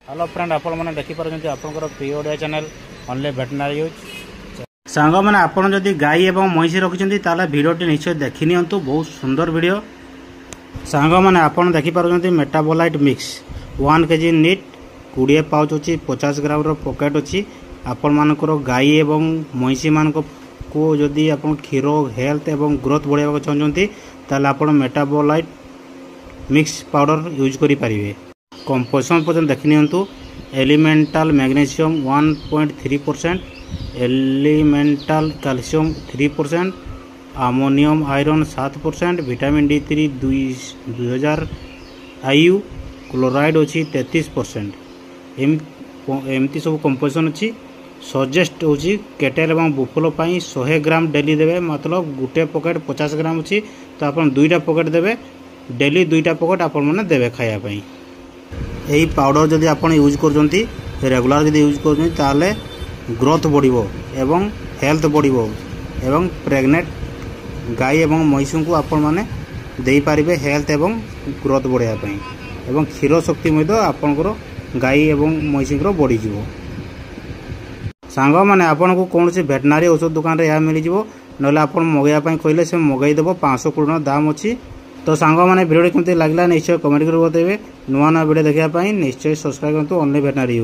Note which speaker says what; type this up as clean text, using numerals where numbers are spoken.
Speaker 1: Hello friend आपण मैंने देखिपार आपंकर प्रिय Odia channel only veterinary use सांग मैंने आपड़ जदि गाई एवं महिषी रखिंट ताले भिडटी निश्चय देखी नियंतु बहुत सुंदर वीडियो सांग मैंने आपड़ देखिपार मेटाबोलाइट मिक्स 1 kg नीट 20 पाउच अच्छी 50 ग्राम पॉकेट अच्छी आपण मानकर गाई एवं महिषी मान को जदि आप क्षीर हेल्थ एवं ग्रोथ बढ़ावा चाहते ताले आप मेटाबोलाइट मिक्स पाउडर यूज करें। कंपोजिशन पर्यटन देखी नियंतु elemental magnesium 1.3%, elemental calcium 3%, ammonium iron 7%, vitamin D3 2000 IU, chloride अच्छी 33%। एमती सब कंपोजिशन अच्छी। सजेस्ट होची केटेल एवं बुफलो 100 ग्राम डेली देवे, मतलब गोटे पॉकेट 50 ग्राम अच्छी तो आप 2टा पॉकेट देवे, डेली 2टा पॉकेट आपण मैंने देवे खायापाई। यही पाउडर जदि आप यूज कर रेगुलर जदि यूज कर ग्रोथ बढ़िबो एवं हेल्थ बढ़िबो एवं प्रेग्नेंट गाई एवं महिषी को आपण माने देई पारिबे हेल्थ एवं ग्रोथ बढ़ाया पई एवं क्षीर शक्ति मध्य आपनकर गाई एवं महिषी बढ़ी जीवो। सांग माने आपन को कौन से वेटनरी औषध दुकान रे या मिल जीवो, नले आपन मगैया पई कहले से मगै देबो। 500 कोरोना दाम अछि। तो सांग मैंने वीडियो केमती लगला निश्चय कमेंट कर बताइए। नुआ नुआ वीडियो देखा निश्चय सब्सक्राइब करते ओनली वेटनरी यूज।